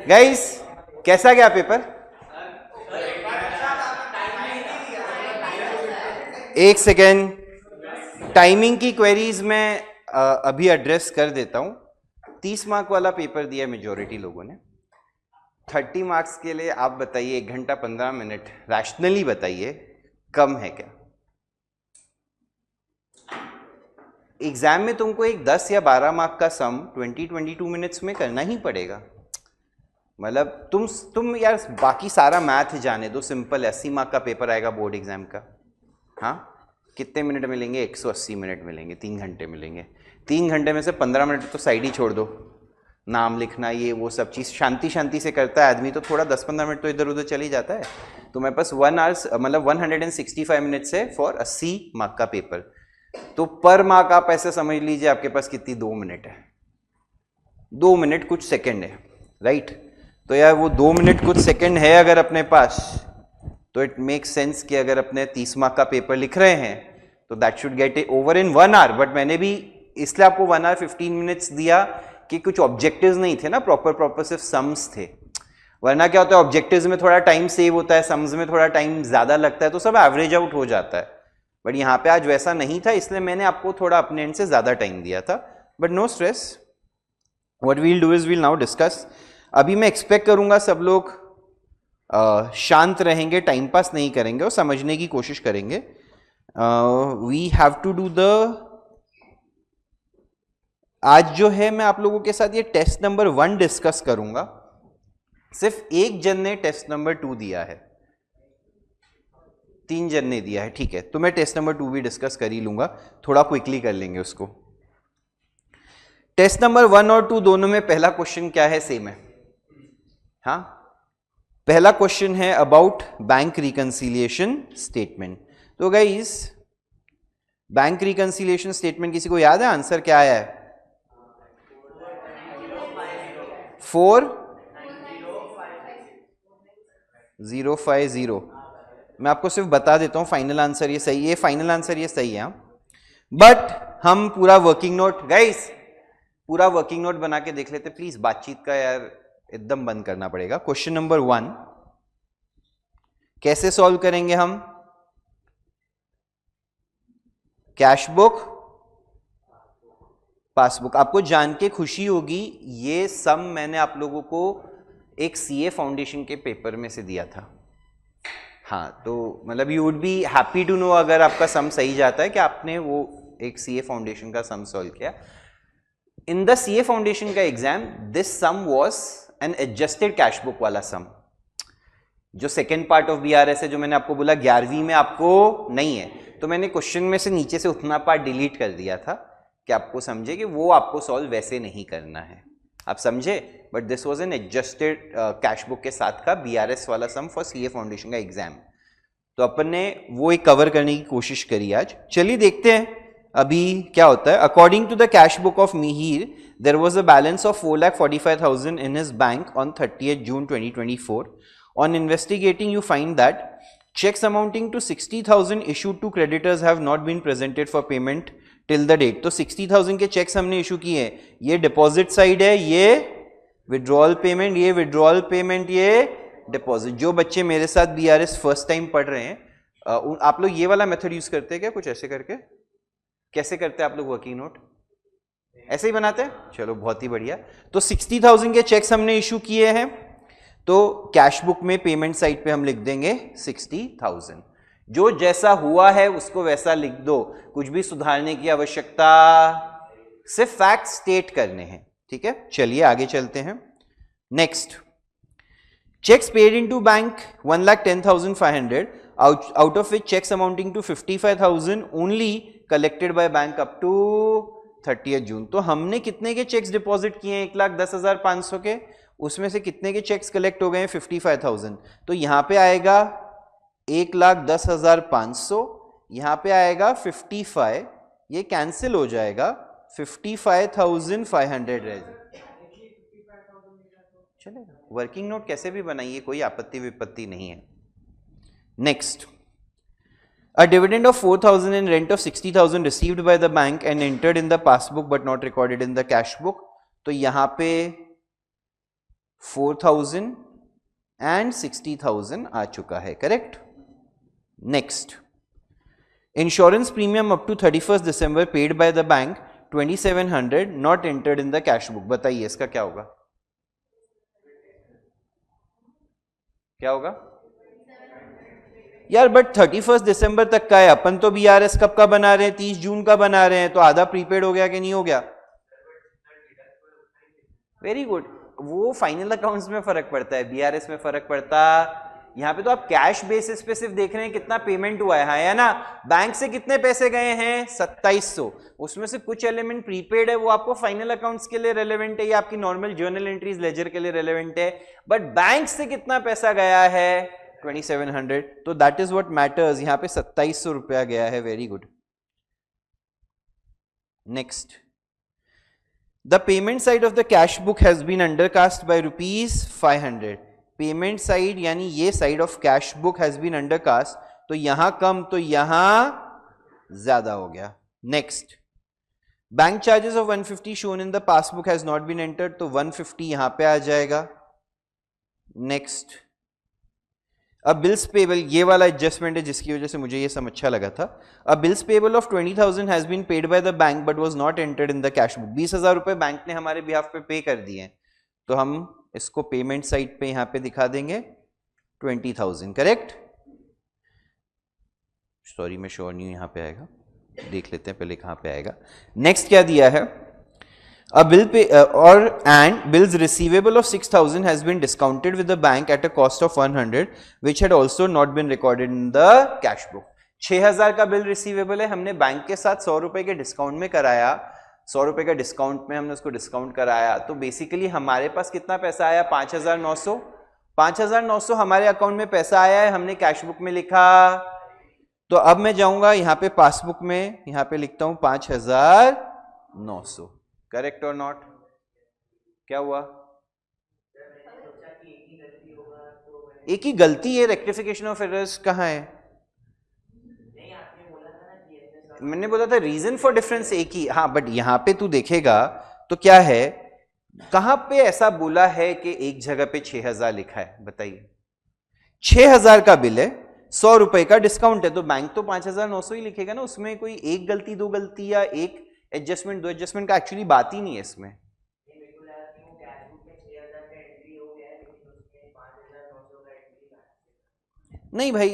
Guys कैसा गया paper? एक सेकेंड, टाइमिंग की क्वेरीज में अभी एड्रेस कर देता हूं। 30 मार्क वाला पेपर दिया मेजॉरिटी लोगों ने। 30 मार्क्स के लिए आप बताइए 1 घंटा 15 मिनट रैशनली बताइए, कम है क्या? एग्जाम में तुमको एक 10 या 12 मार्क का सम 20-22 मिनट्स में करना ही पड़ेगा। मतलब तुम यार बाकी सारा मैथ जाने दो, सिंपल 80 मार्क का पेपर आएगा बोर्ड एग्जाम का। हाँ, कितने मिनट मिलेंगे? 180 मिनट मिलेंगे, 3 घंटे मिलेंगे। 3 घंटे में से 15 मिनट तो साइड ही छोड़ दो, नाम लिखना ये वो सब चीज़ शांति शांति से करता है आदमी, तो थोड़ा 10-15 मिनट तो इधर उधर चल ही जाता है। तो मेरे पास 1 आवर्स मतलब 165 मिनट्स है फॉर 80 मार्क का पेपर। तो पर मार्क आप ऐसे समझ लीजिए आपके पास कितनी 2 मिनट है, 2 मिनट कुछ सेकंड है, राइट? तो यार वो 2 मिनट कुछ सेकंड है अगर अपने पास, तो इट मेक सेंस कि अगर अपने 30 मार्क का पेपर लिख रहे हैं तो that should get it over in 1 hour. But मैंने भी इसलिए आपको 1 आवर 15 मिनट्स दिया कि कुछ ऑब्जेक्टिव्स नहीं थे ना, प्रॉपर सिर्फ सम्स थे। वरना क्या होता है, ऑब्जेक्टिव्स में थोड़ा टाइम सेव होता है, सम्स में थोड़ा टाइम ज्यादा लगता है, तो सब एवरेज आउट हो जाता है। बट यहाँ पे आज वैसा नहीं था, इसलिए मैंने आपको थोड़ा अपने एंड से ज्यादा टाइम दिया था। But no stress, what we'll do is we'll now discuss. अभी मैं एक्सपेक्ट करूंगा सब लोग शांत रहेंगे, टाइम पास नहीं करेंगे और समझने की कोशिश करेंगे। We have to do the, आज जो है मैं आप लोगों के साथ ये टेस्ट नंबर 1 डिस्कस करूंगा। सिर्फ एक जन ने टेस्ट नंबर 2 दिया है, 3 जन ने दिया है, ठीक है? तो मैं टेस्ट नंबर 2 भी डिस्कस कर ही लूंगा, थोड़ा क्विकली कर लेंगे उसको। टेस्ट नंबर 1 और 2 दोनों में पहला क्वेश्चन क्या है? सेम है। हाँ, पहला क्वेश्चन है अबाउट बैंक रिकंसिलिएशन स्टेटमेंट। तो गाइस बैंक रिकंसिलिएशन स्टेटमेंट किसी को याद है आंसर क्या आया है? 4050। मैं आपको सिर्फ बता देता हूं, फाइनल आंसर ये सही है, फाइनल आंसर ये सही है। बट हम पूरा वर्किंग नोट, गाइस पूरा वर्किंग नोट बना के देख लेते प्लीज, बातचीत का यार एकदम बंद करना पड़ेगा। क्वेश्चन नंबर 1 कैसे सॉल्व करेंगे हम? Cash book, passbook. आपको जान के खुशी होगी ये सम मैंने आप लोगों को एक सीए फाउंडेशन के पेपर में से दिया था। हाँ, तो मतलब you would be happy to know अगर आपका सम सही जाता है कि आपने वो एक सीए फाउंडेशन का सम सॉल्व किया। इन द सीए फाउंडेशन का exam this sum was an adjusted cash book वाला सम। जो सेकेंड पार्ट ऑफ बीआरएस है, जो मैंने आपको बोला 11वीं में आपको नहीं है, तो मैंने क्वेश्चन में से नीचे से उतना पार्ट डिलीट कर दिया था कि आपको समझे कि वो आपको सॉल्व वैसे नहीं करना है, आप समझे? But this was an adjusted cash book के साथ का बीआरएस वाला सम फॉर सीए फाउंडेशन का एग्जाम। तो अपन ने वो एक कवर करने की कोशिश करी आज। चलिए देखते हैं अभी क्या होता है। According to the cash book of Mihir, there was a balance of 4,45,000 in his bank on 30th June 2024. On investigating, you find that checks amounting to 60,000 issued to creditors have not been presented for payment till the date. तो 60,000 के checks हमने issue किए हैं, ये deposit side है, ये withdrawal payment, ये withdrawal payment, ये डिपॉजिट। जो बच्चे मेरे साथ बीआरएस फर्स्ट टाइम पढ़ रहे हैं, आप लोग ये वाला मेथड यूज करते हैं क्या? कुछ ऐसे करके कैसे करते हैं आप लोग वर्किंग नोट? ऐसे ही बनाते हैं? चलो बहुत ही बढ़िया। तो 60,000 के चेक्स हमने इशू किए हैं, तो कैश बुक में पेमेंट साइड पे हम लिख देंगे 60,000। जो जैसा हुआ है उसको वैसा लिख दो, कुछ भी सुधारने की आवश्यकता, सिर्फ फैक्ट स्टेट करने हैं, ठीक है? चलिए आगे चलते हैं। Next, cheques paid into bank 1,10,500, out of which cheques amounting to 55,000 only collected by bank up to 30th June। तो हमने कितने के चेक्स डिपॉजिट किए हैं? 1,10,500 के, उसमें से कितने के चेक्स कलेक्ट हो गए हैं? 55,000। तो यहां पे आएगा 1,10,500, यहां पे आएगा 55, ये कैंसिल हो जाएगा, 55,500 रहेगा। चलेगा, वर्किंग नोट कैसे भी बनाइए, कोई आपत्ति विपत्ति नहीं है। Next, a dividend of 4,000 and rent of 60,000 received by the bank and entered in the passbook but not recorded in the cash book। तो यहां पे 4,000 एंड 60,000 आ चुका है, correct. Next, insurance premium up to 31 December paid by the bank 2700 not entered in the cash book. बताइए इसका क्या होगा, क्या होगा यार? बट 31 दिसंबर तक का है, अपन तो बीआरएस कब का बना रहे हैं? 30 जून का बना रहे हैं, तो आधा प्रीपेड हो गया कि नहीं हो गया? Very good. वो फाइनल अकाउंट्स में फर्क पड़ता है, बीआरएस में फर्क पड़ता। यहाँ पे तो आप कैश बेसिस पे सिर्फ देख रहे हैं कितना पेमेंट हुआ है, हाँ या ना? बैंक से कितने पैसे गए हैं? 2700। उसमें से कुछ एलिमेंट प्रीपेड है, वो आपको फाइनल अकाउंट्स के लिए रेलेवेंट है या आपकी नॉर्मल जर्नल एंट्रीज लेजर के लिए रेलेवेंट है। बट बैंक से कितना पैसा गया है? 2700। तो दैट इज व्हाट मैटर्स। यहाँ पे 2700 रुपया गया है। Very good. Next, the payment side of the cash book has been undercast by ₹500। Payment side यानी ये side of cash book has been undercast, तो यहां कम तो यहां ज्यादा हो गया। Next, bank charges of 150 shown in the passbook has not been entered, तो 150 यहां पे आ जाएगा। नेक्स्ट, अब बिल्स पेबल, ये वाला एडजस्टमेंट है जिसकी वजह से मुझे ये सम अच्छा लगा था। A bills payable of 20,000 has been paid by the bank but was not entered in the cash book. 20,000 रुपए बैंक ने हमारे बिहाफ पे कर दिए हैं, तो हम इसको पेमेंट साइड पे यहां पे दिखा देंगे 20,000, करेक्ट। सॉरी मैं श्योर नहीं हूं, यहां पे आएगा, देख लेते हैं पहले कहां पे आएगा। नेक्स्ट क्या दिया है? A bill pay or and bills receivable of 6,000 has been discounted with the bank at a cost of 100, which had also not been recorded in the cash book. 6,000 का बिल रिसीवेबल है, हमने bank के साथ 100 रुपए के discount में कराया, 100 रुपए का डिस्काउंट में हमने उसको डिस्काउंट कराया, तो बेसिकली हमारे पास कितना पैसा आया? 5,900। 5,900 हमारे अकाउंट में पैसा आया है, हमने कैश बुक में लिखा। तो अब मैं जाऊंगा यहाँ पे पासबुक में, यहाँ पे लिखता हूं 5,900। करेक्ट और नॉट? क्या हुआ? एक ही गलती है, रेक्टिफिकेशन ऑफ एरर्स कहाँ है? मैंने बोला था रीजन फॉर डिफरेंस एक ही, हाँ, बट यहां पे तू देखेगा तो क्या है, कहां पे ऐसा बोला है कि एक जगह पे 6,000 लिखा है? बताइए। 6,000 का बिल है, 100 रुपए का डिस्काउंट है, तो बैंक तो 5,900 ही लिखेगा ना। उसमें कोई एक गलती, दो गलती या एक एडजस्टमेंट, दो एडजस्टमेंट का एक्चुअली बात ही नहीं है इसमें। नहीं भाई,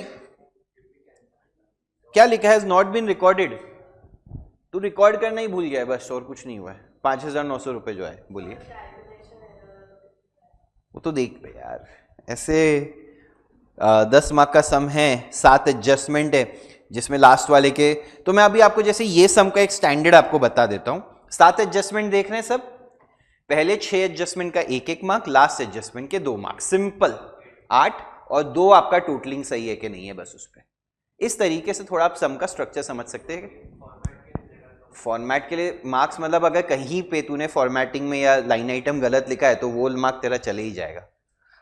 क्या लिखा है? Not been recorded. तू रिकॉर्ड करना ही भूल गया है बस, और कुछ नहीं हुआ है। 5,900 रुपए जो है, बोलिए। वो तो देख पे यार, ऐसे 10 मार्क का सम है, 7 एडजस्टमेंट है, जिसमें लास्ट वाले के, तो मैं अभी आपको जैसे ये सम का एक स्टैंडर्ड आपको बता देता हूं। 7 एडजस्टमेंट देख रहे हैं सब? पहले 6 एडजस्टमेंट का 1-1 मार्क, लास्ट एडजस्टमेंट के 2 मार्क, सिंपल 8, और 2 आपका टोटलिंग सही है कि नहीं है, बस उस पर। इस तरीके से थोड़ा आप सम का स्ट्रक्चर समझ सकते हैं। फॉर्मेट के लिए मार्क्स, मतलब अगर कहीं पे तूने फॉर्मेटिंग में या लाइन आइटम गलत लिखा है तो वो मार्क तेरा चले ही जाएगा,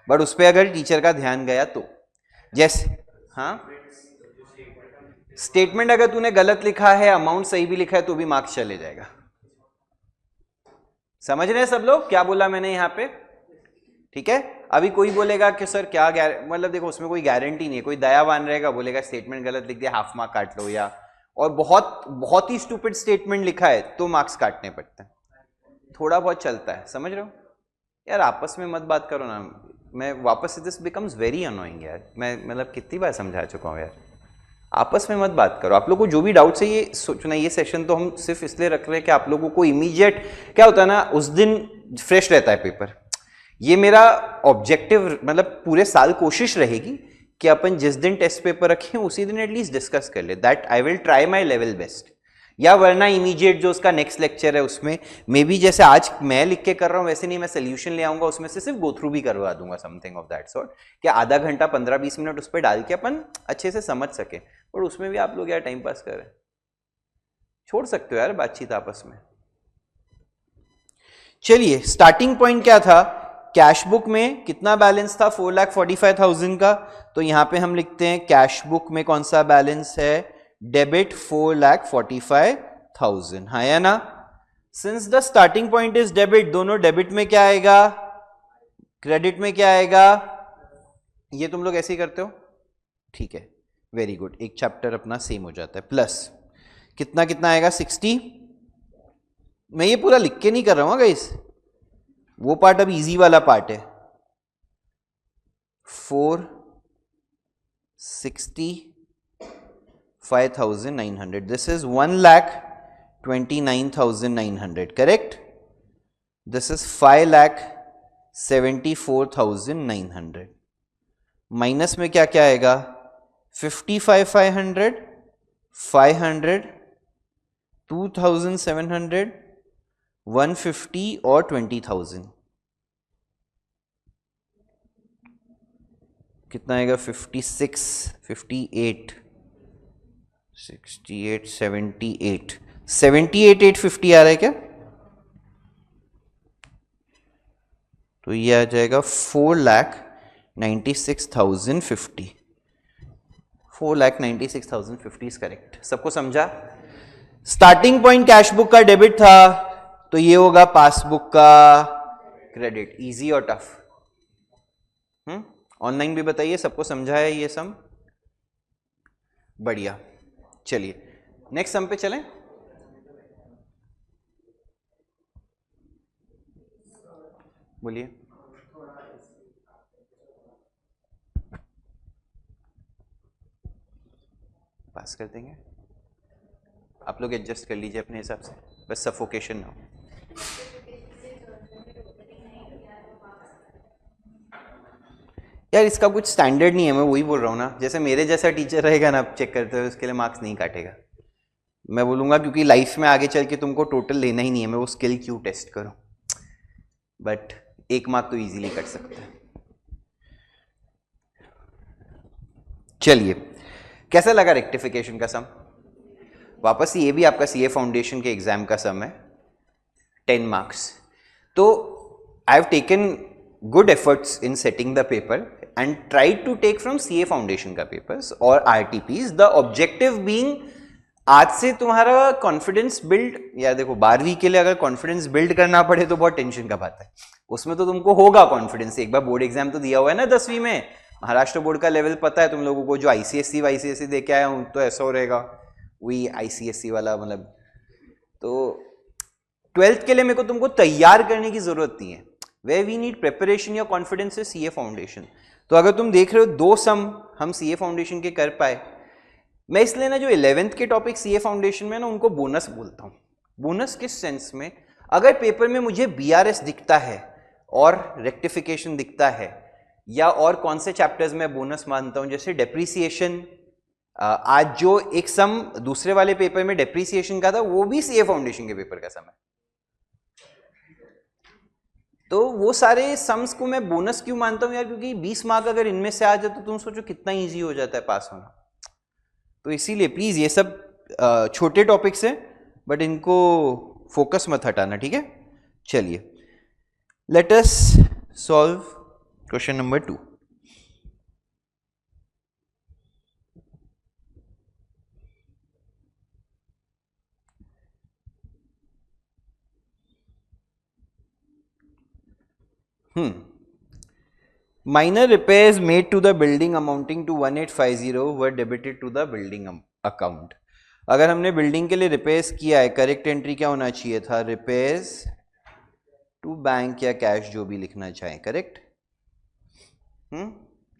बट उस पर अगर टीचर का ध्यान गया तो। जैसे हाँ, स्टेटमेंट अगर तूने गलत लिखा है, अमाउंट सही भी लिखा है, तो भी मार्क्स चले जाएगा। समझ रहे हैं सब लोग क्या बोला मैंने यहाँ पे? ठीक है। अभी कोई बोलेगा कि सर क्या मतलब देखो उसमें कोई गारंटी नहीं है, कोई दयावान रहेगा बोलेगा स्टेटमेंट गलत लिख दिया, हाफ मार्क काट लो, या और बहुत ही स्टूपिड स्टेटमेंट लिखा है तो मार्क्स काटने पड़ते हैं। थोड़ा बहुत चलता है, समझ रहे हो यार? आपस में मत बात करो ना, मैं वापस से, दिस बिकम्स वेरी अनोइंग यार। मैं मतलब कितनी बार समझा चुका हूँ यार, आपस में मत बात करो। आप लोग को जो भी डाउट्स है, ये सोचना, ये सेशन तो हम सिर्फ इसलिए रख रहे हैं कि आप लोगों को इमीडिएट, क्या होता है ना, उस दिन फ्रेश रहता है पेपर। ये मेरा ऑब्जेक्टिव, मतलब पूरे साल कोशिश रहेगी कि अपन जिस दिन टेस्ट पेपर रखें उसी दिन एटलीस्ट डिस्कस कर ले। That I will try my level best. या वरना इमीडिएट जो उसका नेक्स्ट लेक्चर है उसमें मे बी जैसे आज मैं लिख के कर रहा हूँ वैसे नहीं, मैं सोल्यूशन ले आऊंगा, उसमें से सिर्फ गो थ्रू भी करवा दूंगा, समथिंग ऑफ दैट सॉर्ट, कि आधा घंटा 15-20 मिनट उस पर डाल के अपन अच्छे से समझ सके। और उसमें भी आप लोग यार टाइम पास करें, छोड़ सकते हो यार बातचीत आपस में। चलिए, स्टार्टिंग पॉइंट क्या था? कैश बुक में कितना बैलेंस था? 4,45,000 का। तो यहां पे हम लिखते हैं कैश बुक में कौन सा बैलेंस है? डेबिट 4,45,000, हाँ या ना? Since the starting point is debit, दोनों डेबिट में क्या आएगा? क्रेडिट में क्या आएगा, ये तुम लोग ऐसे ही करते हो, ठीक है, वेरी गुड, एक चैप्टर अपना सेम हो जाता है। प्लस कितना कितना आएगा 60, मैं ये पूरा लिख के नहीं कर रहा हूं गाइस, वो पार्ट अब इजी वाला पार्ट है। 460 5,900, this is 1,29,900, correct. This is 5,74,900। Minus में क्या क्या आएगा, 55,500, 500, 2,700, 150 और 20,000। कितना आएगा, 56, 58, 68, 78, 78,850 आ रहा है क्या, तो ये आ जाएगा 4,96,050। 4,96,050 इज करेक्ट। सबको समझा। स्टार्टिंग पॉइंट कैश बुक का डेबिट था, तो ये होगा पासबुक का क्रेडिट। इजी और टफ? ऑनलाइन भी बताइए, सबको समझा है ये सम? बढ़िया। चलिए नेक्स्ट सम पे चलें। बोलिए। पास कर देंगे, आप लोग एडजस्ट कर लीजिए अपने हिसाब से, बस सफोकेशन ना हो। यार इसका कुछ स्टैंडर्ड नहीं है, मैं वही बोल रहा हूँ ना, जैसे मेरे जैसा टीचर रहेगा ना, आप चेक करते हो, उसके लिए मार्क्स नहीं काटेगा। मैं बोलूँगा क्योंकि लाइफ में आगे चल के तुमको टोटल लेना ही नहीं है, मैं वो स्किल क्यों टेस्ट करूँ, बट 1 मार्क तो इजीली कट सकता है। चलिए, कैसा लगा रेक्टिफिकेशन का सम? वापस ये भी आपका सीए फाउंडेशन के एग्जाम का सम है, 10 मार्क्स। तो I have taken good efforts in setting the paper and try to take from CA foundation का पेपर्स और RTPs, the objective being आज से तुम्हारा कॉन्फिडेंस बिल्ड। यार देखो 12वीं के लिए अगर कॉन्फिडेंस बिल्ड करना पड़े तो बहुत टेंशन का बात है, उसमें तो तुमको होगा कॉन्फिडेंस, एक बार बोर्ड एग्जाम तो दिया हुआ है ना 10वीं में, महाराष्ट्र बोर्ड का लेवल पता है तुम लोगों को, जो ICSE दे के आया हूं तो ऐसा हो रहेगा, वही ICSE वाला मतलब। तो 12th के लिए मेरे को तुमको तैयार करने की जरूरत नहीं है, वे वी नीड प्रिपरेशन या कॉन्फिडेंस है CA फाउंडेशन। तो अगर तुम देख रहे हो 2 सम हम CA फाउंडेशन के कर पाए, मैं इसलिए ना जो 11th के टॉपिक CA फाउंडेशन में ना उनको बोनस बोलता हूं। बोनस किस सेंस में, अगर पेपर में मुझे BRS दिखता है और रेक्टिफिकेशन दिखता है, या और कौन से चैप्टर्स में बोनस मानता हूं, जैसे डेप्रीसिएशन, आज जो एक सम दूसरे वाले पेपर में डेप्रीसिएशन का था वो भी CA फाउंडेशन के पेपर का सम है, तो वो सारे सम्स को मैं बोनस क्यों मानता हूं यार, क्योंकि 20 मार्क अगर इनमें से आ जाए तो तुम सोचो कितना इजी हो जाता है पास होना। तो इसीलिए प्लीज ये सब छोटे टॉपिक्स हैं, बट इनको फोकस मत हटाना, ठीक है। चलिए let us solve question number 2। Minor repairs made to the building amounting to 1850 were debited to the building account. अगर हमने बिल्डिंग के लिए रिपेयर्स किया है, करेक्ट एंट्री क्या होना चाहिए था, रिपेयर्स टू बैंक या कैश, जो भी लिखना चाहे, करेक्ट।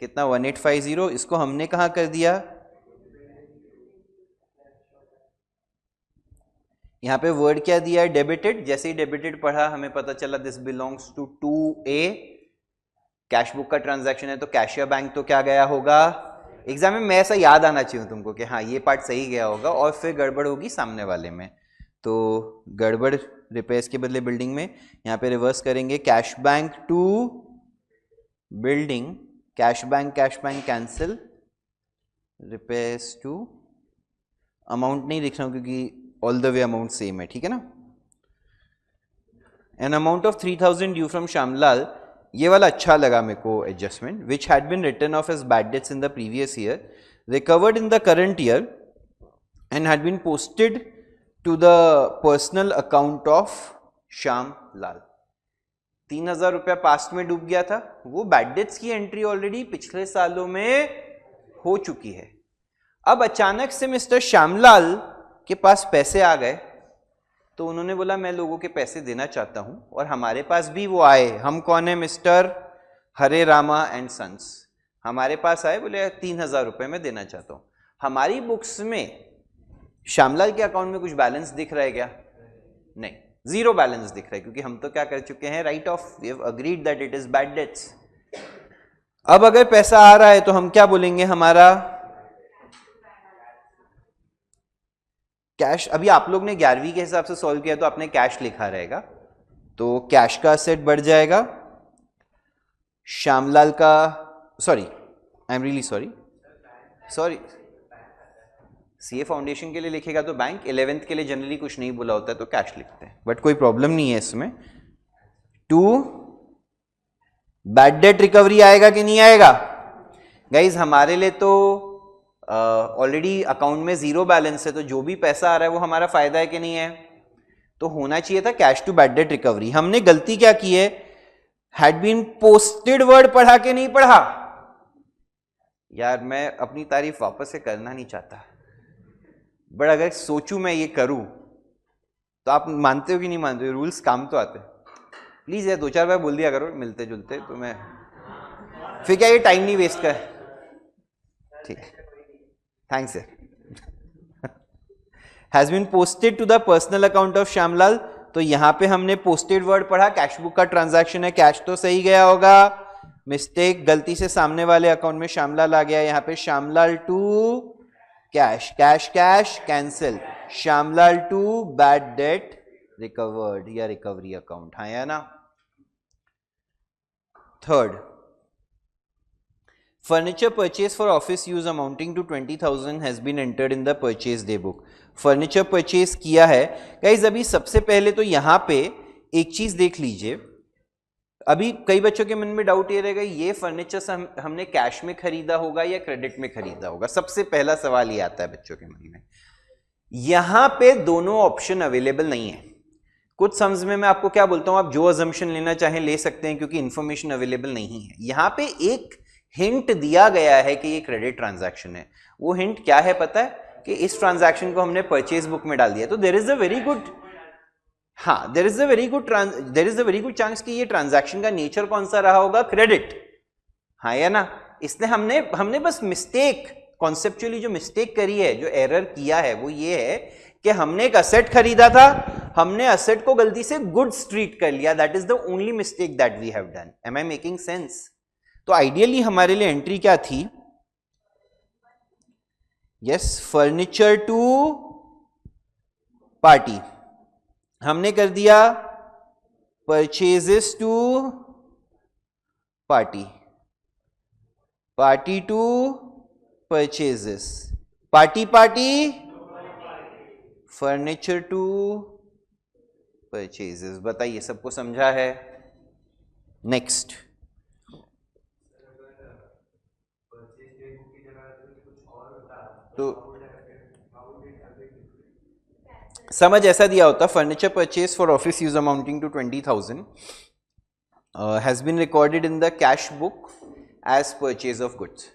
कितना 1850, इसको हमने कहाँ कर दिया, यहाँ पे वर्ड क्या दिया है, डेबिटेड। जैसे ही डेबिटेड पढ़ा हमें पता चला this belongs to 2A, cash book का ट्रांजैक्शन है तो कैशियर बैंक तो क्या गया होगा, एग्जाम में ऐसा याद आना चाहिए तुमको कि हाँ ये पार्ट सही गया होगा, और फिर गड़बड़ होगी सामने वाले में, तो गड़बड़ रिपेयर्स के बदले बिल्डिंग में, यहाँ पे रिवर्स करेंगे, cash bank to building, cash bank cancel, repairs to, amount नहीं लिख रहा हूँ क्योंकि all the way amount same है, ठीक है ना। An amount of 3,000 due from Shyamlal, ये वाला अच्छा लगा मेरे को adjustment, which had been written off as bad debts in the previous year, recovered in the current year and had been posted to the personal account of Shyamlal. 3,000 रुपया past में डूब गया था, वो बैड डेट्स की एंट्री ऑलरेडी पिछले सालों में हो चुकी है। अब अचानक से मिस्टर श्यामलाल के पास पैसे आ गए, तो उन्होंने बोला मैं लोगों के पैसे देना चाहता हूं, और हमारे पास भी वो आए। हम कौन है? Mister Hare Rama and sons हमारे पास आए, बोले 3,000 रुपए में देना चाहता हूं। हमारी बुक्स में श्यामलाल के अकाउंट में कुछ बैलेंस दिख रहा है क्या? नहीं, जीरो बैलेंस दिख रहा है, क्योंकि हम तो क्या कर चुके हैं? Write off, we have agreed that it is bad debts. अब अगर पैसा आ रहा है तो हम क्या बोलेंगे? हमारा कैश। अभी आप लोग ने 11वीं के हिसाब से सॉल्व किया तो आपने कैश लिखा रहेगा, तो कैश का असेट बढ़ जाएगा। श्यामलाल का, sorry, I am really sorry, CA foundation के लिए लिखेगा तो बैंक, 11th के लिए जनरली कुछ नहीं बोला होता है तो कैश लिखते हैं, बट कोई प्रॉब्लम नहीं है इसमें। 2 बैड डेट रिकवरी आएगा कि नहीं आएगा? गाइज हमारे लिए तो ऑलरेडी अकाउंट में जीरो बैलेंस है, तो जो भी पैसा आ रहा है वो हमारा फायदा है कि नहीं है? तो होना चाहिए था cash to bad debt recovery. हमने गलती क्या की है? हैड बीन पोस्टेड वर्ड पढ़ा के नहीं पढ़ा। यार मैं अपनी तारीफ वापस से करना नहीं चाहता, बट अगर सोचूं मैं ये करूं तो आप मानते हो कि नहीं मानते हो? रूल्स काम तो आते। प्लीज यार 2-4 बार बोल दिया करो मिलते जुलते, तो मैं फिर क्या ये टाइम नहीं वेस्ट कर। ठीक, thanks sir. Has been posted to the personal account of Shyamlal, तो यहां पे हमने पोस्टेड वर्ड पढ़ा, कैश बुक का ट्रांजैक्शन है, कैश तो सही गया होगा। मिस्टेक, गलती से सामने वाले अकाउंट में श्यामलाल आ गया, यहां पे Shyamlal to cash, cash cash cancel, Shyamlal to bad debt recovered या रिकवरी अकाउंट, हाँ या ना? Third, furniture purchase for office use amounting to 20,000 has been entered in the purchase day book. furniture purchase किया है गाइज। अभी सबसे पहले तो यहां पे एक चीज देख लीजिए, अभी कई बच्चों के मन में डाउट ये रहेगा, ये फर्नीचर हमने कैश में खरीदा होगा या क्रेडिट में खरीदा होगा? सबसे पहला सवाल ये आता है बच्चों के मन में। यहां पे दोनों ऑप्शन अवेलेबल नहीं है। कुछ सम्स में मैं आपको क्या बोलता हूं, आप जो अजम्पशन लेना चाहें ले सकते हैं, क्योंकि इंफॉर्मेशन अवेलेबल नहीं है। यहां पे एक हिंट दिया गया है कि ये क्रेडिट ट्रांजैक्शन है। वो हिंट क्या है पता है? कि इस ट्रांजैक्शन को हमने परचेज बुक में डाल दिया, तो there is a very good, हाँ there is a very good chance कि ये ट्रांजैक्शन का नेचर कौन सा रहा होगा? क्रेडिट, हाँ या ना? इसलिए हमने बस मिस्टेक, कॉन्सेप्चुअली जो मिस्टेक करी है, जो एरर किया है वो ये है कि हमने एक असेट खरीदा था, हमने असेट को गलती से गुड्स ट्रीट कर लिया। That is the only mistake that we have done. Am I making sense? तो आइडियली हमारे लिए एंट्री क्या थी? Yes, furniture to party. हमने कर दिया purchases to party, party to purchases, party party, furniture to purchases. बताइए, सबको समझा है? नेक्स्ट, तो समझ ऐसा दिया होता, furniture purchase for office use amounting to 20,000 has been recorded in the cash book as purchase of goods.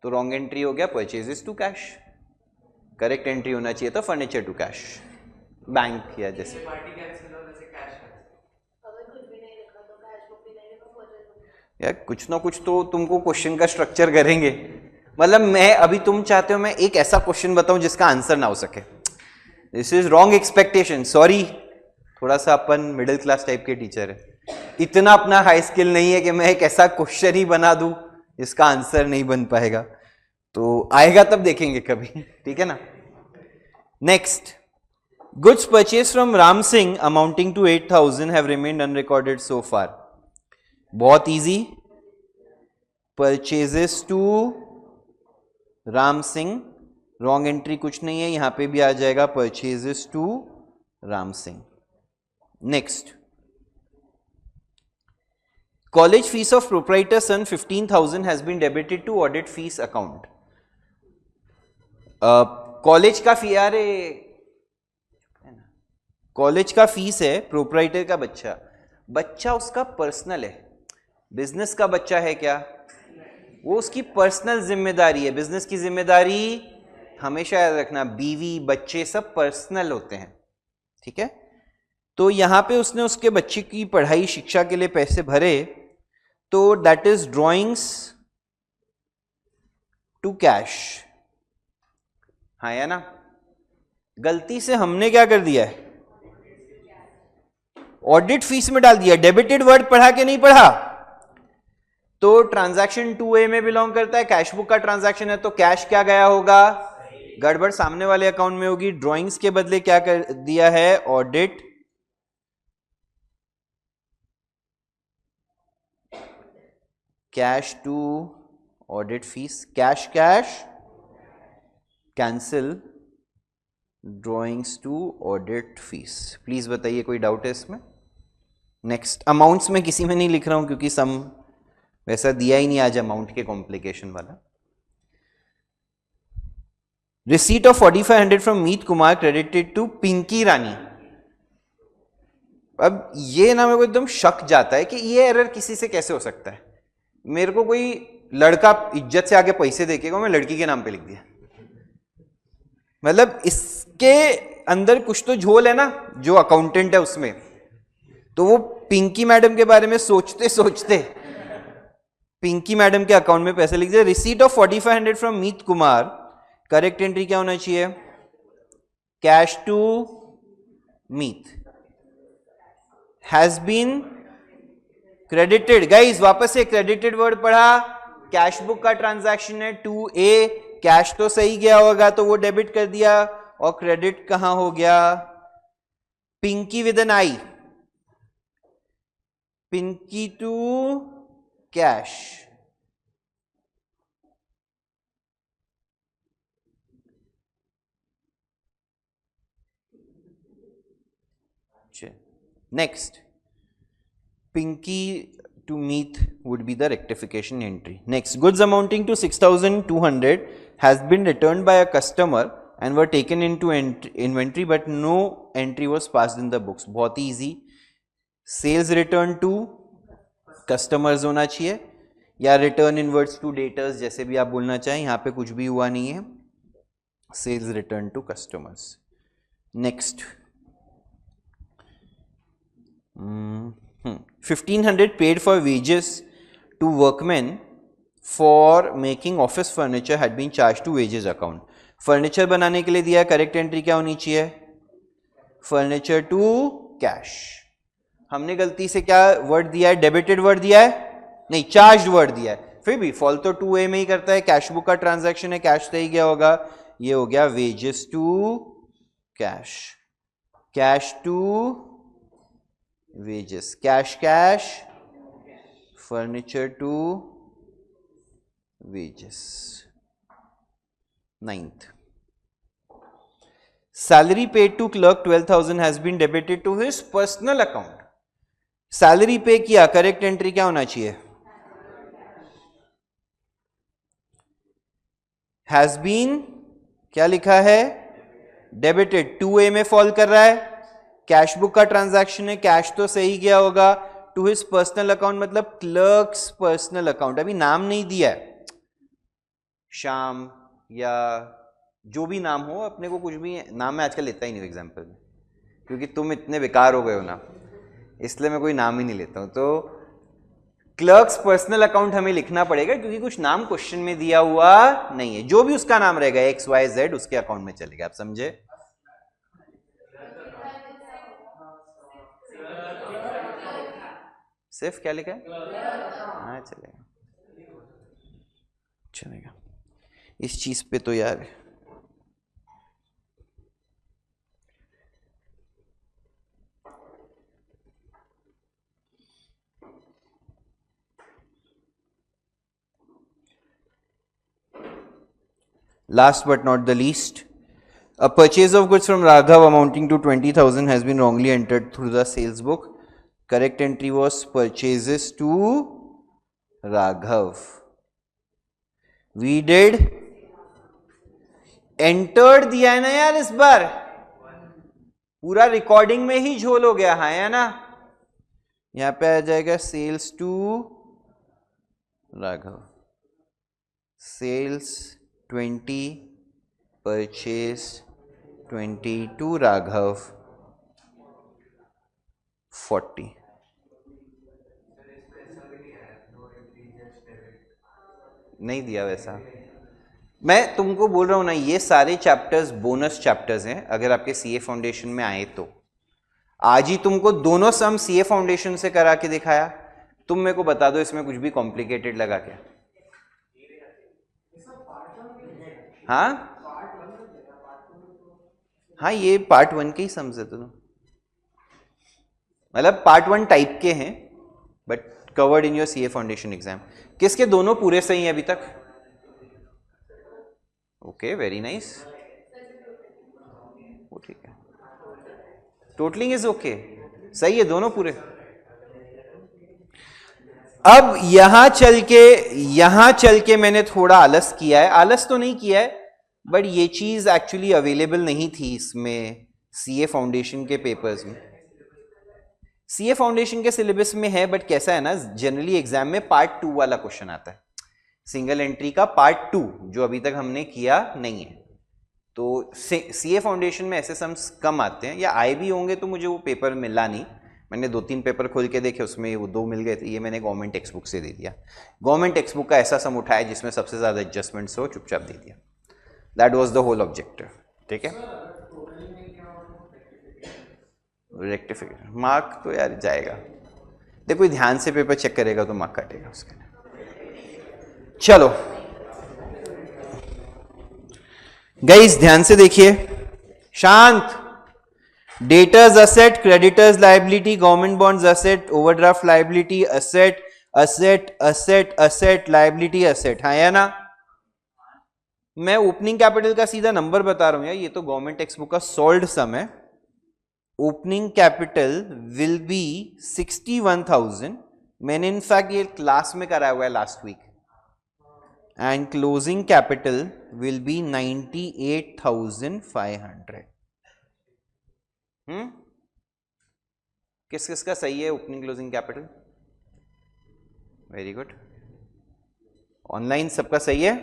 तो रॉन्ग एंट्री हो गया, purchases to cash. Correct entry होना चाहिए था फर्नीचर टू कैश, बैंक या जैसे। यार कुछ ना कुछ तो तुमको क्वेश्चन का स्ट्रक्चर करेंगे। मतलब मैं अभी, तुम चाहते हो मैं एक ऐसा क्वेश्चन बताऊं जिसका आंसर ना हो सके? This is wrong expectation, sorry. थोड़ा सा अपन मिडिल क्लास टाइप के टीचर है, इतना अपना हाई स्किल नहीं है कि मैं एक ऐसा क्वेश्चन ही बना दूं जिसका आंसर नहीं बन पाएगा। तो आएगा तब देखेंगे कभी, ठीक है ना? Next, goods purchase from Ram Singh amounting to 8,000 have remained unrecorded so far. बहुत easy, purchases to Ram Singh, wrong entry कुछ नहीं है, यहां पे भी आ जाएगा purchases to Ram Singh. Next, college fees of proprietor son 15,000 has been debited to audit fees account. College का फी, अरे कॉलेज का फीस है, प्रोप्राइटर का बच्चा बच्चा उसका पर्सनल है, बिजनेस का बच्चा है क्या, वो उसकी पर्सनल जिम्मेदारी है। बिजनेस की जिम्मेदारी हमेशा याद रखना, बीवी बच्चे सब पर्सनल होते हैं, ठीक है। तो यहां पे उसने उसके बच्चे की पढ़ाई शिक्षा के लिए पैसे भरे, तो that is drawings to cash, हाँ या ना। गलती से हमने क्या कर दिया है, ऑडिट फीस में डाल दिया, डेबिटेड वर्ड पढ़ा के नहीं पढ़ा। तो ट्रांजैक्शन 2A में बिलोंग करता है, कैश बुक का ट्रांजैक्शन है, तो कैश क्या गया होगा, गड़बड़ सामने वाले अकाउंट में होगी। ड्राइंग्स के बदले क्या कर दिया है, audit cash to audit fees, cash cash cancel drawings to audit fees. Please बताइए कोई डाउट है इसमें। नेक्स्ट, अमाउंट्स में किसी में नहीं लिख रहा हूं क्योंकि सम वैसा दिया ही नहीं आज अमाउंट के कॉम्प्लिकेशन वाला। Receipt of 4500 from Meet Kumar credited to Pinky Rani. अब ये ना मेरे को एकदम शक जाता है कि ये एरर किसी से कैसे हो सकता है। मेरे को कोई लड़का इज्जत से आके पैसे देखेगा, मैं लड़की के नाम पे लिख दिया, मतलब इसके अंदर कुछ तो झोल है ना, जो अकाउंटेंट है उसमें। तो वो पिंकी मैडम के बारे में सोचते सोचते पिंकी मैडम के अकाउंट में पैसे लिख दिए। Receipt of 4500 from Meet Kumar, correct entry क्या होना चाहिए, cash to Meet has been credited. Guys वापस से क्रेडिटेड वर्ड पढ़ा, कैश बुक का ट्रांजैक्शन है 2A, कैश तो सही गया होगा तो वो डेबिट कर दिया, और क्रेडिट कहां हो गया, Pinky with an I, Pinky to cash. Next, Pinky to meet would be the rectification entry. Next, goods amounting to 6200 has been returned by a customer and were taken into inventory but no entry was passed in the books. बहुत ही easy, sales return to customers होना चाहिए, या return inwards to debtors, जैसे भी आप बोलना चाहें, यहाँ पे कुछ भी हुआ नहीं है, sales return to customers. Next, 1500 paid for wages to workmen for making office furniture had been charged to wages account. Furniture बनाने के लिए दिया, करेक्ट एंट्री क्या होनी चाहिए, फर्नीचर टू कैश। हमने गलती से क्या वर्ड दिया है, डेबिटेड वर्ड दिया है, नहीं चार्ज वर्ड दिया है, फिर भी फॉल तो 2A में ही करता है, कैश बुक का ट्रांजैक्शन है, कैश तो ही गया होगा, ये हो गया wages to cash, cash to wages, cash cash, furniture to wages. 9th, salary paid to clerk 12,000 has been debited to his personal account. Salary पे किया, करेक्ट एंट्री क्या होना चाहिए, has been क्या लिखा है, डेबिटेड, 2A में फॉल कर रहा है, कैश बुक का ट्रांजैक्शन है, कैश तो सही गया होगा, टू हिज पर्सनल अकाउंट मतलब क्लर्क्स पर्सनल अकाउंट, अभी नाम नहीं दिया है, श्याम या जो भी नाम हो, अपने को कुछ भी नाम मैं आजकल लेता ही नहीं एग्जाम्पल में, क्योंकि तुम इतने बेकार हो गए हो ना, इसलिए मैं कोई नाम ही नहीं लेता हूं। तो क्लर्क्स पर्सनल अकाउंट हमें लिखना पड़ेगा क्योंकि कुछ नाम क्वेश्चन में दिया हुआ नहीं है, जो भी उसका नाम रहेगा XYZ उसके अकाउंट में चलेगा, आप समझे। सिर्फ क्या लिखा है, हाँ चलेगा चलेगा, इस चीज पे तो यार last but not the least, a purchase of goods from Raghav amounting to 20,000 has been wrongly entered through the sales book. Correct entry was purchases to Raghav. We did entered दिया है ना यार, इस बार पूरा रिकॉर्डिंग में ही झोल हो गया, हाँ या ना। यहां पे आ जाएगा sales to Raghav, sales 20, purchase 20 to Raghav 40। नहीं दिया वैसा। मैं तुमको बोल रहा हूं ना, ये सारे चैप्टर्स बोनस चैप्टर्स हैं अगर आपके सीए फाउंडेशन में आए तो। आज ही तुमको दोनों सम सीए फाउंडेशन से करा के दिखाया, तुम मेरे को बता दो इसमें कुछ भी कॉम्प्लिकेटेड लगा क्या? हाँ हाँ, ये पार्ट 1 के ही समझे तुम, मतलब पार्ट 1 टाइप के हैं but covered in your CA foundation exam. किसके दोनों पूरे सही हैं अभी तक? ओके, वेरी नाइस, वो ठीक है। टोटलिंग इज ओके, सही है, दोनों पूरे। अब यहां चल के मैंने थोड़ा आलस किया है, आलस तो नहीं किया है बट ये चीज एक्चुअली अवेलेबल नहीं थी इसमें सीए फाउंडेशन के पेपर्स में। सीए फाउंडेशन के सिलेबस में है बट कैसा है ना, जनरली एग्जाम में पार्ट 2 वाला क्वेश्चन आता है, सिंगल एंट्री का पार्ट 2 जो अभी तक हमने किया नहीं है। तो सीए फाउंडेशन में ऐसे सम्स कम आते हैं, या आए भी होंगे तो मुझे वो पेपर मिला नहीं। मैंने 2-3 पेपर खोल के देखे, उसमें वो 2 मिल गए थे, ये मैंने गवर्नमेंट टेक्स्ट बुक से दे दिया। गवर्नमेंट टेक्स्ट बुक का ऐसा सम उठाया जिसमें सबसे ज्यादा एडजस्टमेंट्स हो, चुपचाप दे दिया। That was the whole objective. ठीक है, रेक्टिफिकेशन मार्क तो यार जाएगा, देखो ध्यान से पेपर चेक करेगा तो मार्क काटेगा उसके। चलो गाइस ध्यान से देखिए, शांत। Debtors asset, creditors liability, government bonds asset, overdraft liability asset, asset asset asset liability asset, हाँ या ना? मैं ओपनिंग कैपिटल का सीधा नंबर बता रहा हूं यार, ये तो गवर्नमेंट टेक्स्ट बुक का सॉल्व्ड सम है। ओपनिंग कैपिटल विल बी 61,000, मैंने इनफैक्ट ये क्लास में कराया हुआ है last week, and closing capital will be 98,500। किस किस का सही है opening closing capital? Very good, online सबका सही है,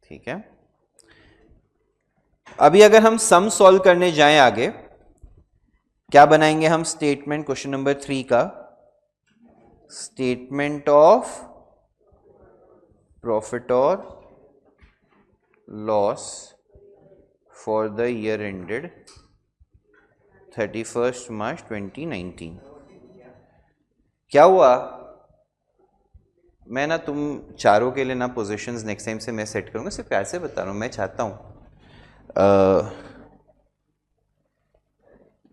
ठीक है। अभी अगर हम सम सॉल्व करने जाएं आगे, क्या बनाएंगे हम? स्टेटमेंट क्वेश्चन नंबर 3 का, स्टेटमेंट ऑफ प्रॉफिट और loss for the year ended 31 मार्च 2019। क्या हुआ, मैं ना तुम चारों के लिए ना पोजीशंस नेक्स्ट टाइम से मैं सेट करूंगा, सिर्फ प्यार से बता रहा हूं, मैं चाहता हूं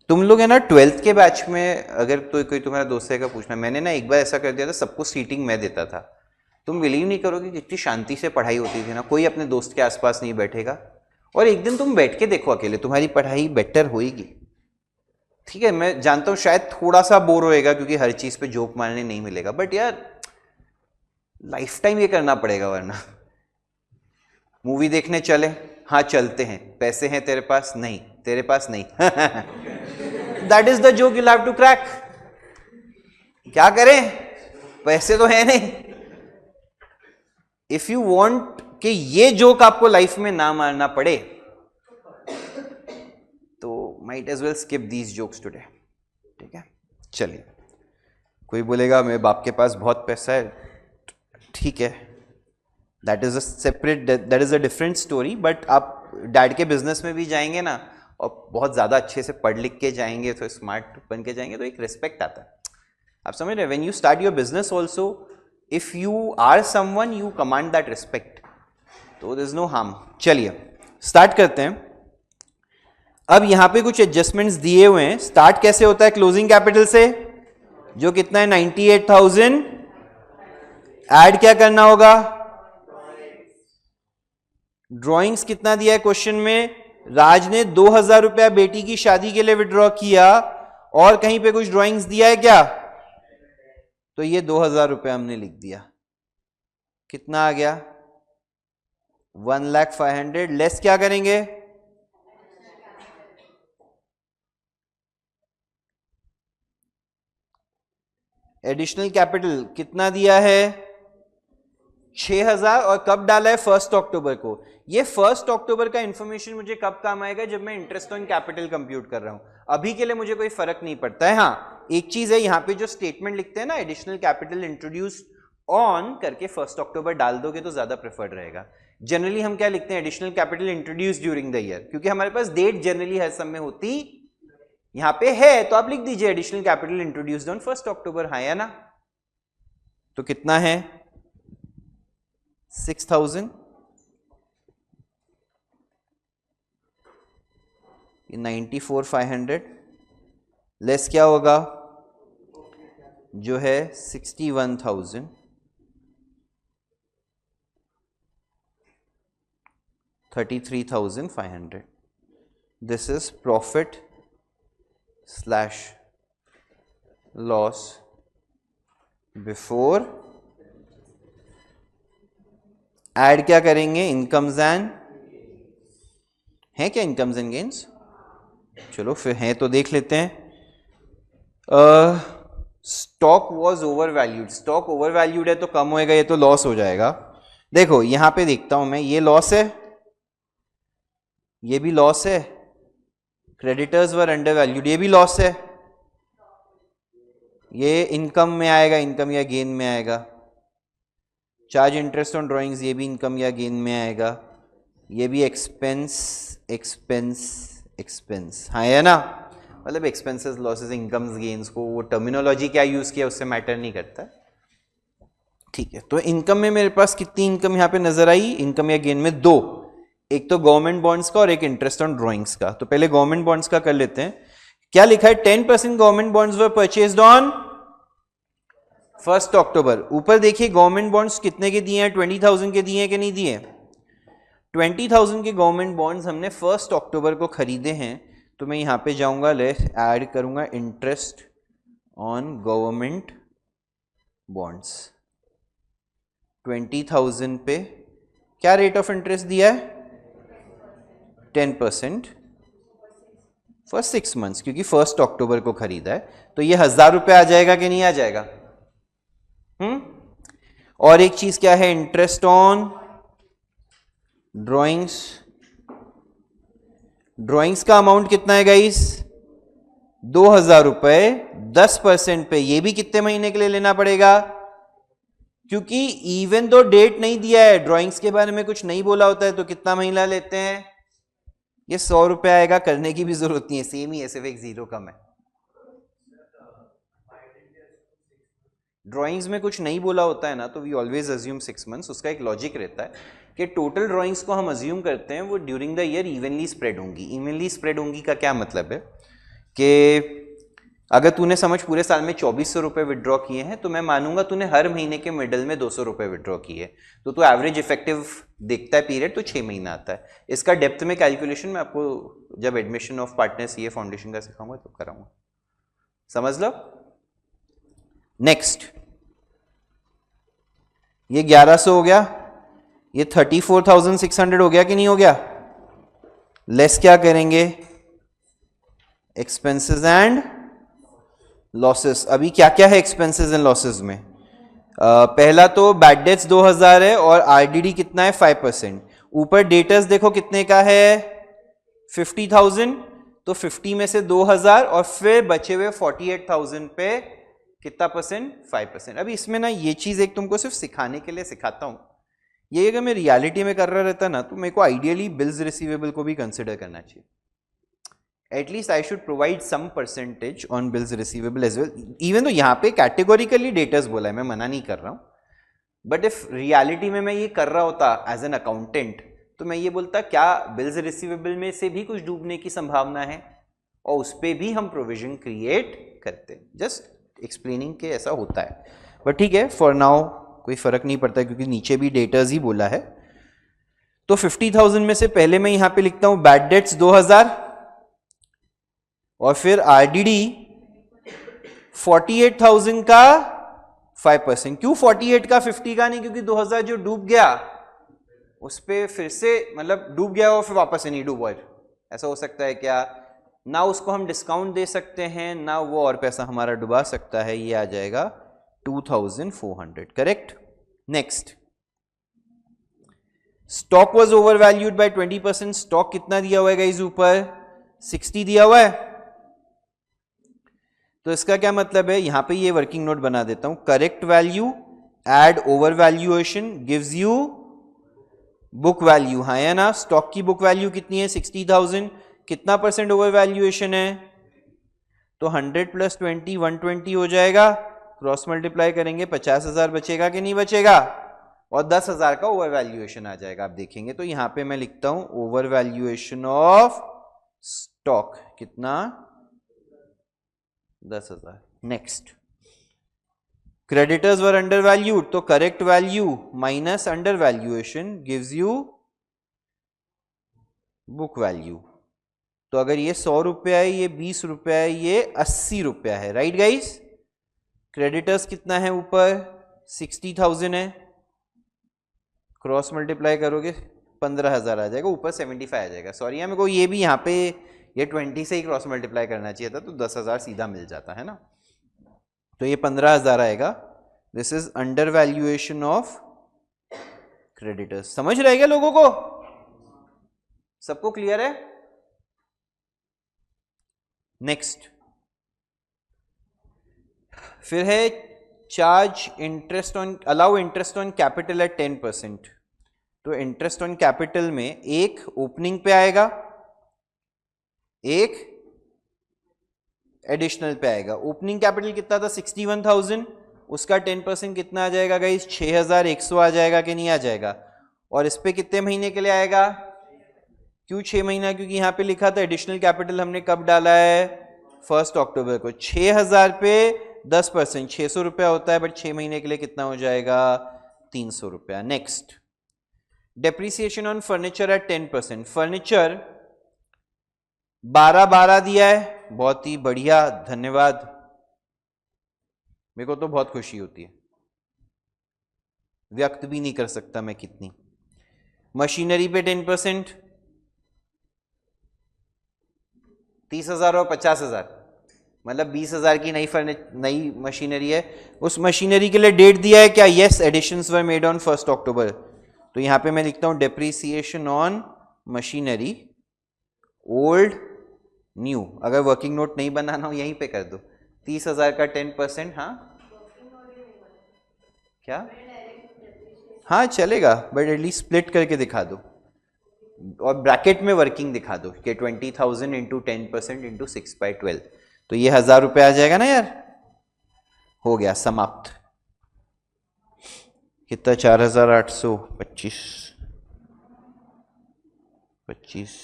तुम लोग है ना 12th के बैच में, अगर तो कोई तुम्हारा दोस्त है का पूछना, मैंने ना एक बार ऐसा कर दिया था, सबको सीटिंग मैं देता था। तुम बिलीव नहीं करोगे कितनी शांति से पढ़ाई होती थी ना, कोई अपने दोस्त के आसपास नहीं बैठेगा, और एक दिन तुम बैठ के देखो अकेले, तुम्हारी पढ़ाई बेटर होगी। ठीक है, मैं जानता हूं शायद थोड़ा सा बोर होएगा क्योंकि हर चीज पे जोक मारने नहीं मिलेगा, बट यार लाइफ टाइम ये करना पड़ेगा, वरना मूवी देखने चले, हाँ चलते हैं, पैसे हैं तेरे पास? नहीं, तेरे पास नहीं। That is the joke you have to crack. क्या करें, पैसे तो है नहीं। इफ यू वांट कि ये जोक आपको लाइफ में ना मारना पड़े तो might as well skip these jokes today. ठीक है, चलिए। कोई बोलेगा मेरे बाप के पास बहुत पैसा है, ठीक है, that is a separate, that is a different story, but आप डैड के बिजनेस में भी जाएंगे ना और बहुत ज्यादा अच्छे से पढ़ लिख के जाएंगे, तो स्मार्ट बन के जाएंगे, तो एक रिस्पेक्ट आता है। आप समझ रहे हैं? When you start your business also, if you are someone, you command that respect, तो देयर इज नो हार्म। चलिए स्टार्ट करते हैं। अब यहां पे कुछ एडजस्टमेंट्स दिए हुए हैं। स्टार्ट कैसे होता है? क्लोजिंग कैपिटल से, जो कितना है 98,000। ऐड क्या करना होगा? ड्रॉइंग्स कितना दिया है क्वेश्चन में? राज ने 2,000 रुपया बेटी की शादी के लिए विड्रॉ किया, और कहीं पे कुछ ड्रॉइंग्स दिया है क्या? तो ये 2,000 रुपया हमने लिख दिया। कितना आ गया? 1,05,000 लेस क्या करेंगे? एडिशनल कैपिटल कितना दिया है 6000 और कब डाला है 1 अक्टूबर को। ये 1 अक्टूबर का इंफॉर्मेशन मुझे कब काम आएगा जब मैं इंटरेस्ट ऑन कैपिटल कंप्यूट कर रहा हूं, अभी के लिए मुझे कोई फर्क नहीं पड़ता है। हाँ एक चीज है यहां पे जो स्टेटमेंट लिखते हैं ना एडिशनल कैपिटल इंट्रोड्यूस ऑन करके 1 अक्टूबर डाल दोगे तो ज्यादा प्रेफर्ड रहेगा। जनरली हम क्या लिखते हैं additional capital introduce during the year, क्योंकि हमारे पास डेट जनरली हर समय होती यहां पे है, तो आप लिख दीजिए एडिशनल कैपिटल इंट्रोड्यूस्ड ऑन 1 अक्टूबर, हाँ या ना। तो कितना है 6000, 94,500 लेस क्या होगा जो है 61,000, 33,500। This is profit slash loss before add क्या करेंगे इनकम्स एंड, है क्या इनकम्स एंड गेन्स, चलो फिर है तो देख लेते हैं। Stock was over valued, stock over valued है तो कम होएगा, ये तो लॉस हो जाएगा। देखो यहां पे देखता हूं मैं, ये लॉस है, ये भी लॉस है, क्रेडिटर्स वर अंडर वैल्यूड, ये भी लॉस है, ये इनकम में आएगा, इनकम या गेन में आएगा। चार्ज इंटरेस्ट ऑन ड्राइंग्स, ये भी इनकम या गेन में आएगा, ये भी एक्सपेंस एक्सपेंस एक्सपेंस, हाँ है ना। मतलब एक्सपेंसेस लॉसेस इनकम्स गेन्स को वो टर्मिनोलॉजी क्या यूज किया उससे मैटर नहीं करता, ठीक है। तो इनकम में मेरे पास कितनी इनकम यहां पे नजर आई, इनकम या गेन में दो, एक तो गवर्नमेंट बॉन्ड्स का और एक इंटरेस्ट ऑन ड्राइंग्स का। तो पहले गवर्नमेंट बॉन्ड्स का कर लेते हैं। क्या लिखा है 10% government bonds were purchased on 1 अक्टूबर। ऊपर देखिए गवर्नमेंट बॉन्ड्स कितने के दिए हैं, 20,000 के दिए हैं कि नहीं दिए। 20,000 के गवर्नमेंट बॉन्ड्स हमने 1 अक्टूबर को खरीदे हैं, तो मैं यहां पे जाऊंगा, लेस ऐड करूंगा इंटरेस्ट ऑन गवर्नमेंट बॉन्ड्स। 20,000 पे क्या रेट ऑफ इंटरेस्ट दिया है 10% फॉर 6 मंथ्स, क्योंकि 1 अक्टूबर को खरीदा है, तो ये 1000 रुपये आ जाएगा कि नहीं आ जाएगा। और एक चीज क्या है इंटरेस्ट ऑन ड्राइंग्स, ड्राइंग्स का अमाउंट कितना है गाइस 2000 रुपए, 10% पे, ये भी कितने महीने के लिए लेना पड़ेगा, क्योंकि इवन दो डेट नहीं दिया है, ड्राइंग्स के बारे में कुछ नहीं बोला होता है, तो कितना महीना लेते हैं, ये 100 रुपए आएगा, करने की भी जरूरत नहीं है, सेम ही है, सिर्फ एक जीरो कम है। ड्राइंग्स में कुछ नहीं बोला होता है ना, तो वी ऑलवेज अज्यूम 6 मंथ्स। उसका एक लॉजिक रहता है कि टोटल ड्राइंग्स को हम अज्यूम करते हैं वो during the year evenly spread होंगी। इवनली स्प्रेड होंगी का क्या मतलब है कि अगर तूने समझ पूरे साल में 2400 रुपए विड्रॉ किए हैं, तो मैं मानूंगा तूने हर महीने के मिडल में 200 रुपए विड्रॉ किए, तो तू एवरेज इफेक्टिव देखता है पीरियड, तो 6 महीना आता है। इसका डेप्थ में कैलकुलेशन मैं आपको जब admission of partner CA foundation का सिखाऊंगा तो कराऊंगा, समझ लो। नेक्स्ट, ये 1100 हो गया, ये 34,600 हो गया कि नहीं हो गया। लेस क्या करेंगे एक्सपेंसेस एंड लॉसेस। अभी क्या क्या है एक्सपेंसेस एंड लॉसेस में, पहला तो बैड डेट्स 2000 है और आरडीडी कितना है 5%। ऊपर डेटर्स देखो कितने का है 50,000, तो 50 में से 2000 और फिर बचे हुए 48,000 पे कितना परसेंट 5%। अभी इसमें ना ये चीज एक तुमको सिर्फ सिखाने के लिए सिखाता हूं, ये अगर मैं रियलिटी में कर रहा रहता ना तो मेरे को आइडियली बिल्स रिसीवेबल को भी कंसिडर करना चाहिए। At least I should provide some percentage on bills receivable as well, even तो यहाँ पे कैटेगोरिकली डेटर्स बोला है, मैं मना नहीं कर रहा हूं, बट इफ रियलिटी में मैं ये कर रहा होता एज एन अकाउंटेंट तो मैं ये बोलता क्या बिल्स रिसीवेबल में से भी कुछ डूबने की संभावना है और उस पर भी हम प्रोविजन क्रिएट करते हैं। जस्ट एक्सप्लेनिंग के ऐसा होता है, बट ठीक है फॉर नाउ कोई फर्क नहीं पड़ता क्योंकि नीचे भी डेटर्स ही बोला है। तो 50,000 में से पहले मैं यहां पे लिखता हूं बैड डेट्स 2000 और फिर आरडीडी 48,000 का 5%। क्यों 48 का 50 का नहीं, क्योंकि 2000 जो डूब गया उस पे फिर से मतलब डूब गया और फिर वापस से नहीं डूबा, ऐसा हो सकता है क्या, ना उसको हम डिस्काउंट दे सकते हैं ना वो और पैसा हमारा डुबा सकता है, ये आ जाएगा 2400, correct. Next, stock was over valued bye 20%. Stock कितना दिया हुआ है गाइस ऊपर? 60 दिया हुआ है. तो इसका क्या मतलब है? यहां पे ये वर्किंग नोट बना देता हूं. Correct value add over valuation gives you book value. हाँ है ना? स्टॉक की बुक वैल्यू कितनी है? 60,000. कितना परसेंट ओवर वैल्यूएशन है? तो 100 + 20 120 हो जाएगा. क्रॉस मल्टीप्लाई करेंगे 50,000 बचेगा कि नहीं बचेगा? और 10,000 का ओवर वैल्यूएशन आ जाएगा. आप देखेंगे तो यहां पे मैं लिखता हूं ओवर वैल्यूएशन ऑफ स्टॉक कितना? 10,000. Next, creditors were undervalued. तो correct value minus undervaluation gives you book value. तो अगर ये 100 रुपया है, ये 20 रुपया है, ये 80 रुपया है. Right guys? क्रेडिटर्स कितना है ऊपर? 60,000 है. क्रॉस मल्टीप्लाई करोगे 15,000 आ जाएगा. ऊपर 75 आ जाएगा. सॉरी मेरे को ये भी यहाँ पे ये 20 से ही क्रॉस मल्टीप्लाई करना चाहिए था, तो 10,000 सीधा मिल जाता है ना. तो ये 15,000 आएगा. This is under valuation of creditors. समझ रहेगा लोगों को? सबको क्लियर है? नेक्स्ट, फिर है charge interest on, allow interest on capital eight 10%. तो इंटरेस्ट ऑन कैपिटल में एक ओपनिंग पे आएगा, एक एडिशनल पे आएगा. ओपनिंग कैपिटल कितना था? 61,000. उसका 10% कितना आ जाएगा गाइस? 6,100 आ जाएगा कि नहीं आ जाएगा? और इस पे कितने महीने के लिए आएगा? क्यों 6 महीना? क्योंकि यहां पे लिखा था एडिशनल कैपिटल हमने कब डाला है? 1 अक्टूबर को. 6,000 पे 10% 600 रुपया होता है, बट 6 महीने के लिए कितना हो जाएगा? 300 रुपया. Next, depreciation on furniture at 10%. Furniture 12 दिया है. बहुत ही बढ़िया, धन्यवाद. मेरे को तो बहुत खुशी होती है, व्यक्त भी नहीं कर सकता मैं कितनी. मशीनरी पे 10%, 30,000 और 50,000, मतलब 20,000 की नई मशीनरी है. उस मशीनरी के लिए डेट दिया है क्या? Yes, additions were made on 1 October. तो यहां पे मैं लिखता हूं depreciation on machinery old new. अगर वर्किंग नोट नहीं बनाना हो यहीं पे कर दो. 30,000 का 10%. हाँ क्या? हाँ चलेगा, बट एटलीस्ट स्प्लिट करके दिखा दो और ब्रैकेट में वर्किंग दिखा दो कि 20,000 इंटू 10% इंटू 6/12. तो ये 1,000 रुपये आ जाएगा ना यार. हो गया, समाप्त. कितना? 4,825, 25,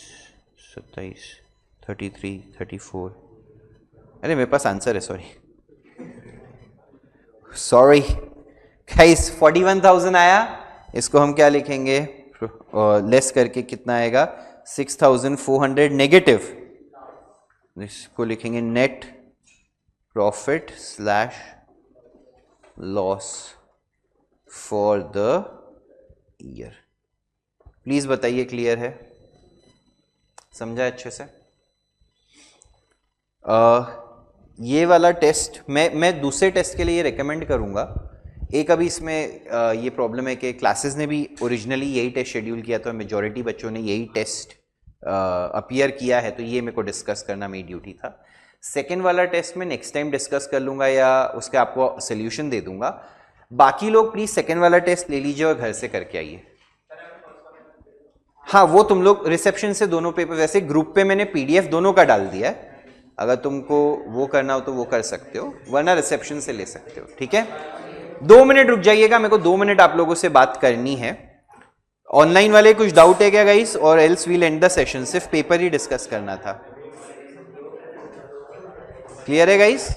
27, 33, 34. अरे मेरे पास आंसर है. सॉरी गाइस, 41,000 आया. इसको हम क्या लिखेंगे? लेस करके कितना आएगा? 6,400 नेगेटिव. इसको लिखेंगे net profit slash loss for the year. Please बताइए क्लियर है? समझा अच्छे से? ये वाला टेस्ट मैं दूसरे टेस्ट के लिए रेकमेंड करूंगा. एक अभी इसमें ये प्रॉब्लम है कि क्लासेस ने भी ओरिजिनली यही टेस्ट शेड्यूल किया था, मेजॉरिटी बच्चों ने यही टेस्ट अपीयर किया है, तो ये मेरे को डिस्कस करना मेरी ड्यूटी था. सेकेंड वाला टेस्ट मैं नेक्स्ट टाइम डिस्कस कर लूंगा या उसका आपको सोल्यूशन दे दूंगा. बाकी लोग प्लीज सेकेंड वाला टेस्ट ले लीजिए और घर से करके आइए. हाँ, वो तुम लोग रिसेप्शन से दोनों पेपर, वैसे ग्रुप पे मैंने PDF दोनों का डाल दिया है. अगर तुमको वो करना हो तो वो कर सकते हो, वरना रिसेप्शन से ले सकते हो. ठीक है, 2 मिनट रुक जाइएगा, मेरे को 2 मिनट आप लोगों से बात करनी है. ऑनलाइन वाले कुछ डाउट है क्या गाइस? और else we'll end the session. सिर्फ पेपर ही डिस्कस करना था. क्लियर है guys?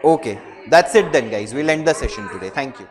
Okay, that's it then guys, we'll end the session today. Thank you.